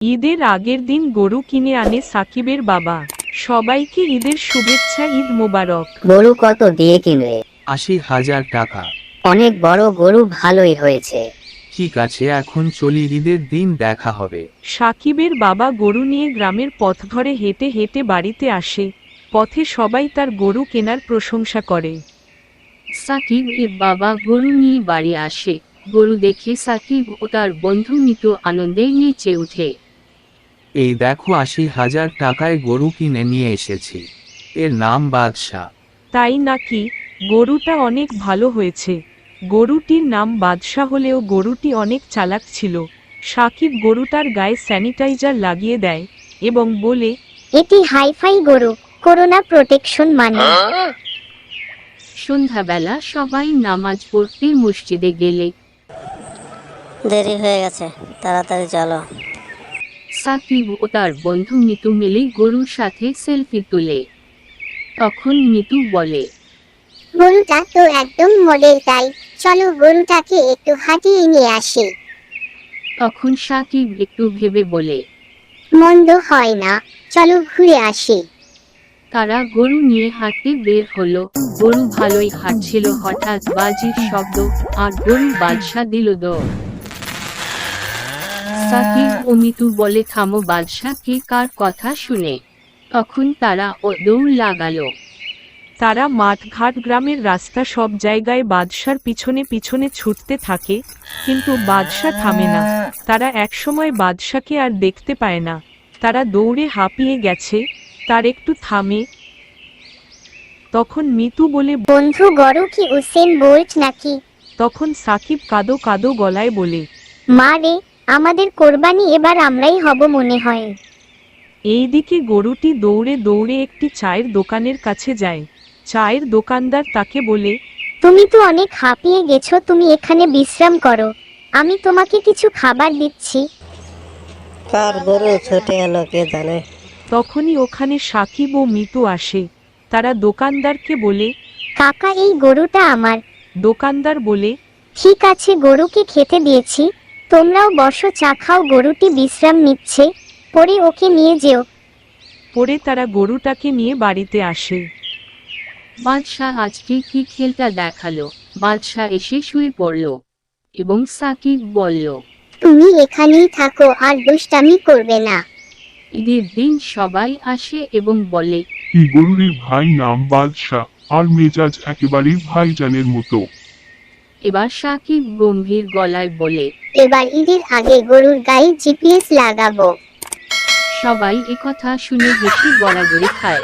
ঈদের আগের দিন গরু কিনে আনে সাকিবের বাবা। সবাইকে ঈদের শুভেচ্ছা, ঈদ মোবারক। গরু কত দিয়ে কিনলে? ৮০,০০০ টাকা। অনেক বড় গরু, ভালোই হয়েছে। ঠিক আছে, এখন চলি, ঈদের দিন দেখা হবে। সাকিবের বাবা গরু নিয়ে গ্রামের পথ ধরে হেঁটে হেঁটে বাড়িতে আসে। পথে সবাই তার গরু কেনার প্রশংসা করে। সাকিব এর বাবা গরু নিয়ে বাড়ি আসে। গরু দেখে সাকিব ও তার বন্ধু মিতু আনন্দে নেচে ওঠে। এই দেখো, ৮০,০০০ টাকায় গরু কিনে নিয়ে এসেছি। এর নাম বাদশা। তাই নাকি? গরুটা অনেক ভালো হয়েছে। গরুটির নাম বাদশা হলেও গরুটি অনেক চালাক ছিল। সাকিব গরুটার গায়ে স্যানিটাইজার লাগিয়ে দেয় এবং বলে, এটি হাইফাই গরু, করোনা প্রোটেকশন মানে। সন্ধ্যাবেলা সবাই নামাজ পড়তে মসজিদে গেলে দেরি হয়ে গেছে, তাড়াতাড়ি চলো। সাকিব ও তার বন্ধু মিতু মিলে গরুর সাথে সেলফি তুলে। তখন মিতু বলে, গরুটা তো একদম মডেল, তাই চলো গরুটাকে একটু হাঁটিয়ে নিয়ে আসি। তখন সাকিব একটু ভেবে বলে, মন্দ হয় না, চলো ঘুরে আসি। তারা গরু নিয়ে হাঁটতে বের হলো। গরু ভালোই হাঁটছিল, হঠাৎ বাজির শব্দ, আর গরু বাদশা দিল দৌড়। সাকিব ও মিতু বলে, থামো, বাদশা কে কার কথা শুনে। তখন তারা ও দৌড় লাগালো। তারা মাঠঘাট গ্রামের রাস্তা সব জায়গায় বাদশার পিছনে পিছনে ছুটতে থাকে, কিন্তু বাদশা থামে না। তারা একসময় বাদশাকে আর দেখতে পায় না। তারা দৌড়ে হাঁপিয়ে গেছে, তার একটু থামে। তখন মিতু বলে, বন্ধু, গরু কি উসেন বোল্ট নাকি? তখন সাকিব কাঁদো কাঁদো গলায় বলে, মা রে, আমাদের কোরবানি এবার আমরাই হব মনে হয়। এইদিকে গরুটি দৌড়ে দৌড়ে একটি চায়ের দোকানের কাছে যায়। চায়ের দোকানদার তাকে বলে, তুমি তো অনেক হাঁপিয়ে গেছো, তুমি এখানে বিশ্রাম করো, আমি তোমাকে কিছু খাবার দিচ্ছি। কার গরু ছুটে এলো কে জানে। তখনই ওখানে সাকিব ও মিতু আসে। তারা দোকানদারকে বলে, কাকা, এই গরুটা আমার। দোকানদার বলে, ঠিক আছে, গরুকে খেতে দিয়েছি, তোমরাও বসো, চা খাও, গরুটি বিশ্রাম নিচ্ছে, পরে ওকে নিয়ে যেও। পরে তারা গরুটাকে নিয়ে বাড়িতে আসে। বাদশাহ আজকে কি খেলটা দেখালো। বাদশাহ এসে শুয়ে পড়ল এবং সাকিব বলল, তুমি এখানেই থাকো আর দুষ্টামি করবে না। ঈদের দিন সবাই আসে এবং বলে, এই গরুর ভাই নাম বাদশা, আর মেজাজ একেবারে ভাইজানের মতো। এবার সাকিব গম্ভীর গলায় বলে, এবার ঈদের আগে গরুর গায়ে জিপিএস লাগাবো। সবাই একথা শুনে হেসে গড়াগড়ি খায়।